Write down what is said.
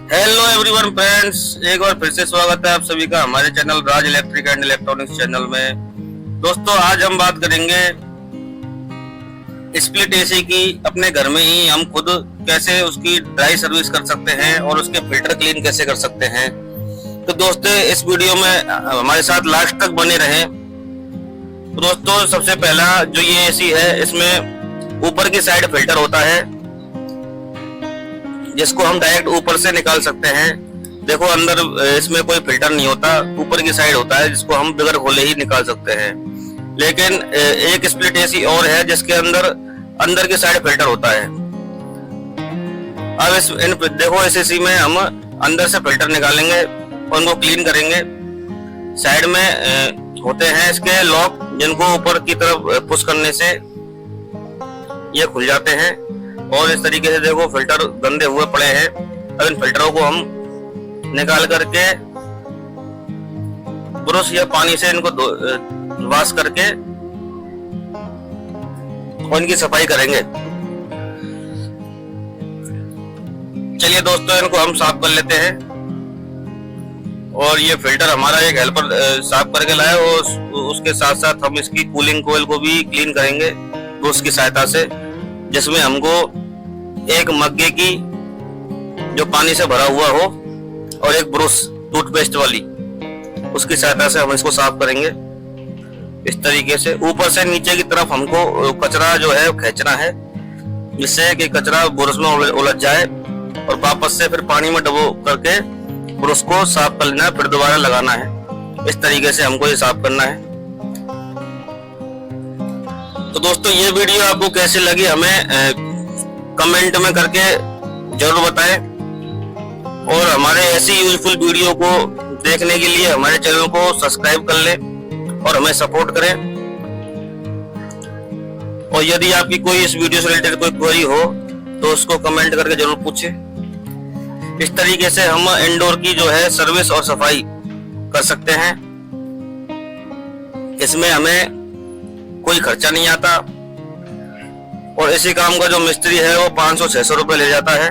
Hello everyone friends, एक बार फिर से स्वागत है आप सभी का हमारे channel Raj electric and electronics channel में। दोस्तों, आज हम बात करेंगे स्प्लिट एसी की। अपने घर में ही हम खुद कैसे उसकी ड्राई सर्विस कर सकते हैं और उसके फिल्टर क्लीन कैसे कर सकते हैं। तो दोस्तों, इस वीडियो में हमारे साथ लास्ट तक बने रहें। तो दोस्तों, सबसे पहला जो ये एसी है, इसमें ऊपर की साइड फिल्टर होता है जिसको हम डायरेक्ट ऊपर से निकाल सकते हैं। देखो, अंदर इसमें कोई फिल्टर नहीं होता, ऊपर की साइड होता है जिसको हम बगैर खोले ही निकाल सकते हैं। लेकिन एक स्प्लिट एसी और है जिसके अंदर की साइड फिल्टर होता है। अब देखो, इस एसी में हम अंदर से फिल्टर निकालेंगे और उनको क्लीन करेंगे। साइड में होते हैं इसके लॉक, जिनको ऊपर की तरफ पुश करने से ये खुल जाते हैं। और इस तरीके से देखो, फिल्टर गंदे हुए पड़े हैं। अब इन फिल्टरों को हम निकाल करके ब्रश या पानी से इनको वॉश करके और इनकी सफाई करेंगे। चलिए दोस्तों, इनको हम साफ कर लेते हैं। और ये फिल्टर हमारा एक हेल्पर साफ करके लाया, और उसके साथ साथ हम इसकी कूलिंग कोयल को भी क्लीन करेंगे ब्रश की सहायता से, जिसमें हमको एक मग्गे की जो पानी से भरा हुआ हो और एक ब्रश टूथपेस्ट वाली, उसकी सहायता से हम इसको साफ करेंगे। इस तरीके से ऊपर से नीचे की तरफ हमको कचरा जो है खींचना है, जिससे कि कचरा ब्रश में उलझ जाए, और वापस से फिर पानी में डुबो करके ब्रश को साफ कर लेना है, फिर दोबारा लगाना है। इस तरीके से हमको ये साफ करना है। तो दोस्तों, ये वीडियो आपको कैसी लगी हमें कमेंट में करके जरूर बताएं, और हमारे ऐसी यूजफुल वीडियो को देखने के लिए हमारे चैनल को सब्सक्राइब कर लें और हमें सपोर्ट करें। और यदि आपकी कोई इस वीडियो से रिलेटेड कोई क्वेरी हो तो उसको कमेंट करके जरूर पूछें। इस तरीके से हम इंडोर की जो है सर्विस और सफाई कर सकते हैं। इसमें हमें कोई खर्चा नहीं आता, और इसी काम का जो मिस्त्री है वो 500-600 रुपए ले जाता है।